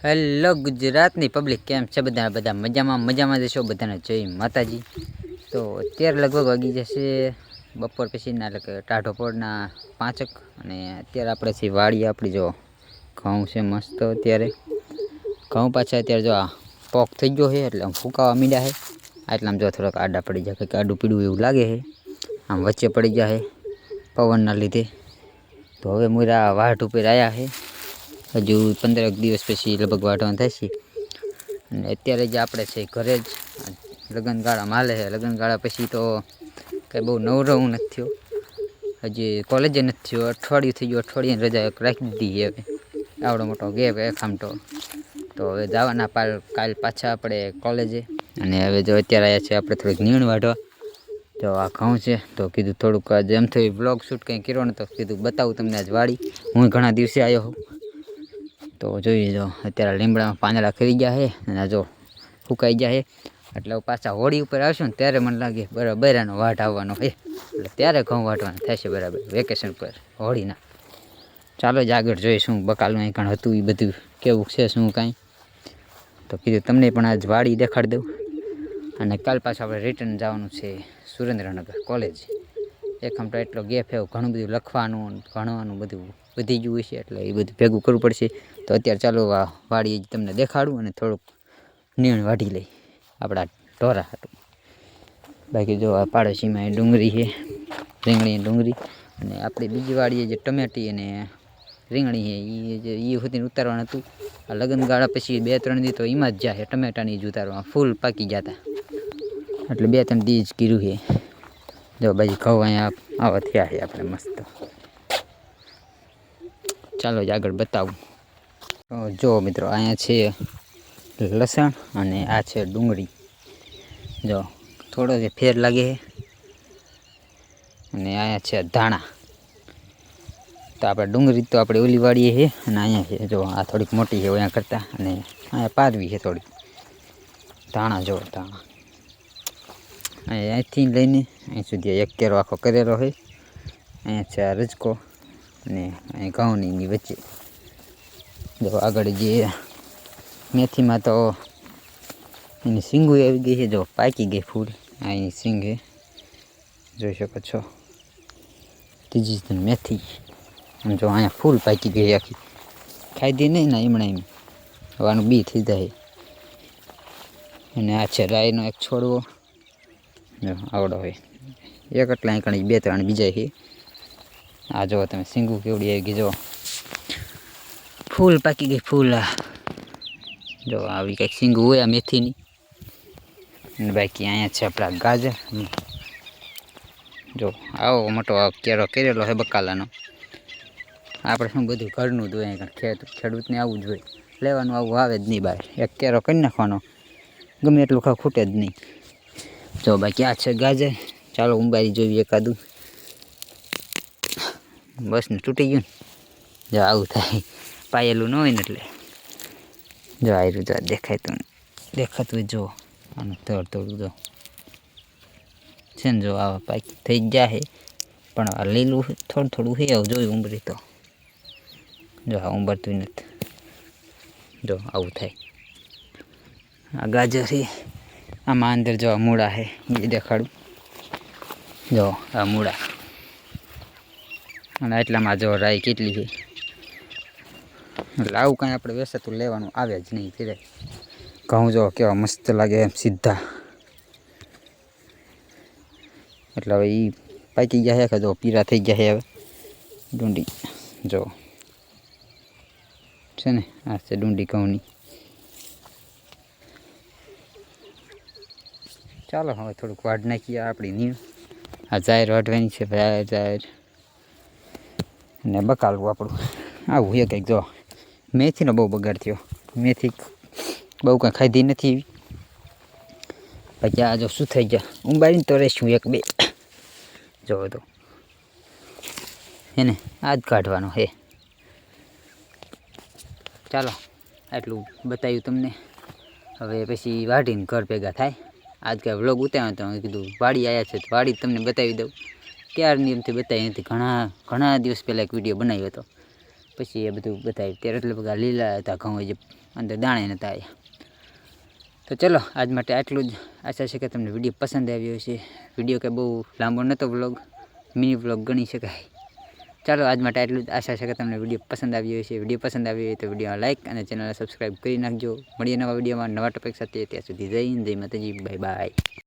Hello ગુજરાતની public કેમ છે? બધા બધા મજામાં જશો. બધાને જય માતાજી. તો અત્યારે લગભગ વાગી જશે બપોર પછીના, એટલે કે ટાઢો પોળના 5 અને અત્યારે આપણે છે વાડી. આપણી જો ઘઉં છે મસ્ત. અત્યારે ઘઉં પાછા અત્યારે જો આ પોક થઈ ગયો છે, એટલે આમ ફૂંકાવા મીડ્યા છે. એટલે આમ જો થોડાક આડા પડી જાય, કંઈક આડું પીડું એવું લાગે છે. આમ વચ્ચે પડી જાય પવનના લીધે. તો હવે મુરા વાટ ઉપર આવ્યા છે. હજુ 15 દિવસ પછી લગભગ વાટવાનું થશે. અને અત્યારે જે આપણે છે ઘરે જ લગ્નગાળામાં હાલે છે. લગ્નગાળા પછી તો કંઈ બહુ નવરવું નથી થયો. હજી કોલેજે નથી થયો. અઠવાડિયું થઈ ગયું. અઠવાડિયાની રજા એક રાખી દીધી. હવે આવડો મોટો ગેપ એક આમટો. તો હવે જવાના કાલ પાછા આપણે કોલેજે. અને હવે જો અત્યારે આવ્યા છે આપણે થોડીક નીણ વાઢવા. તો આ ઘઉં છે તો કીધું થોડુંક આજ એમ થઈ બ્લોગ શૂટ કંઈ કર્યો ને, તો કીધું બતાવું તમને આજ વાડી. હું ઘણા દિવસે આવ્યો હોઉં. તો જોઈ જો અત્યારે લીમડામાં પાંદડા ખરી ગયા છે અને જો ફૂંકાઈ ગયા છે. એટલે પાછા હોળી ઉપર આવશું ને ત્યારે મને લાગે બરાબરનો વાટ આવવાનો છે. એટલે ત્યારે ઘઉં વાટવાના થશે બરાબર વેકેશન પર હોળીના. ચાલો જ આગળ જોઈશું બકાલું અહીં કાંઈ હતું એ બધું કેવું છે શું કાંઈ. તો કીધું તમને પણ આજ વાડી દેખાડી દઉં. અને કાલ પાછું આપણે રિટર્ન જવાનું છે સુરેન્દ્રનગર કોલેજ. એક આમ તો એટલો ગેપ છે, ઘણું બધું લખવાનું ભણવાનું બધું વધી ગયું છે, એટલે એ બધું ભેગું કરવું પડશે. તો અત્યારે ચાલો વાડી તમને દેખાડું અને થોડુંક નીણ વાઢી લઈ આપણા ઢોરા હતું. બાકી જો આ પાડોશીમાં એ ડુંગળી છે, રીંગણી ડુંગળી. અને આપણી બીજી વાડીએ જે ટમેટી અને રીંગણી છે એ સુધી ઉતારવાનું હતું. આ લગ્નગાળા પછી 2-3 દી તો એમાં જ જાય ટમેટાની જ ઉતારવામાં. ફૂલ પાકી ગયા હતા, એટલે 2-3 દી જ કર્યું છે. જો બાજી ઘઉં અહીંયા આવા થયા છે આપણે મસ્ત. ચાલો જ આગળ બતાવું. જો મિત્રો અહીંયા છે લસણ અને આ છે ડુંગળી. જો થોડો જે ફેર લાગે છે. અને અહીંયા છે ધાણા. તો આપણે ડુંગળી તો આપણે ઓલી વાડીએ છે અને અહીંયા છે જો આ થોડીક મોટી છે અહીંયા કરતાં. અને અહીંયા પારવી છે થોડીક. ધાણા જો ધાણા અહીંયાથી લઈને અહીં સુધી એક કેરો આખો કરેલો છે. અહીંયા છે આ રજકો અને અહીં ઘઉંની વચ્ચે જો આગળ જે મેથીમાં તો એની સિંગુ આવી ગઈ છે. જો પાકી ગઈ ફૂલ. આ એની સિંગ છે, જોઈ શકો છો. ત્રીજી છે મેથી. જો અહીંયા ફૂલ પાકી ગઈ આખી. ખાઈ દે નહીં ને એમણે એમ હવાનું બી થઈ જાય. અને આ છે રાઈનો એક છોડવો. જો આવડો હોય એક એટલા અહીં 2-3 બીજા છે. આ જો તમે સિંગુ કેવડી આવી ગઈ. જો ફૂલ પાકી ગઈ ફૂલ. જો આવી કંઈક સિંગુ હોય આ મેથીની. અને બાકી અહીંયા છે આપણા ગાજર. જો આવો મોટો કેરો કરેલો છે બકાલાનો. આપણે શું બધું ઘરનું જ હોય. ખેડૂતને આવું જ હોય, લેવાનું આવું આવે જ નહીં બહાર. એક કેરો કરી નાખવાનો, ગમે એટલું ખૂટે જ નહીં. જો બાકી આ છે ગાજર. ચાલો ઉંબારી જોઈએ એકાદું. બસ ને તૂટી ગયું ને. જો આવું થાય, પાયેલું ન હોય ને એટલે. જો આયરું જો દેખાતું હોય. જો આનું થોડું જો છે ને. જો આવા પાકી થઈ ગયા છે, પણ આ લીલું થોડું છે. આવું જોયું ઉંબરી તો. જો આ ઉંબરતું નથી. જો આવું થાય. આ ગાજર છે. આમાં અંદર જો મૂળા છે એ દેખાડું. જો આ મૂળા. અને એટલામાં જો રાઈ કેટલી છે. એટલે આવું કાંઈ આપણે વેસાતું લેવાનું આવે જ નહીં ફિરે. ઘઉં જો કેવા મસ્ત લાગે એમ સીધા. એટલે હવે એ પાકી ગયા છે કે જો પીરા થઈ ગયા છે. હવે ડુંડી જો છે ને, આ છે ડુંડી ઘઉંની. ચાલો હવે થોડુંક વાઢ નાખીએ આપણી નીણ. આ જાહેર વાઢવાની છે ભાઈ, જાહેર. અને બકાલવું આપણું આવું છે કંઈક. જો મેથીનો બહુ બગાડ થયો. મેથી બહુ કાંઈ ખાધી નથી એવી. બાકી આ જો શું થઈ ગયા ઉંબાડીને તો રહેશું 1-2. જો તો એને આ જ કાઢવાનો છે. ચાલો આટલું બતાવ્યું તમને. હવે પછી વાઢીને ઘર ભેગા થાય. આજ કાંઈ વ્લોગ ઉતાર્યો તો કીધું વાડી આવ્યા છે તો વાડી તમને બતાવી દઉં. ક્યારની એમથી બતાવી નથી. ઘણા દિવસ પહેલાં એક વિડીયો બનાવ્યો હતો. પછી એ બધું બતાવ્યું. ત્યારે એટલે બધા લીલા હતા ઘઉં, જે અંદર દાણે નહોતા આવ્યા. તો ચલો આજ માટે આટલું જ. આશા છે કે તમને વિડીયો પસંદ આવ્યો છે. વિડીયો કે બહુ લાંબો નહોતો, વ્લોગ મિની વ્લોગ ગણી શકાય. ચાલો આજ માટે આટલું જ. આશા છે કે તમને વિડીયો પસંદ આવ્યો છે. વિડીયો પસંદ આવ્યો હોય તો વિડીયોમાં લાઇક અને ચેનલને સબસ્ક્રાઈબ કરી નાખજો. મળીએ નવા વિડીયોમાં નવા ટોપિક સાથે. ત્યાં સુધી જય હિન્દ, જય માતાજી, બાય બાય.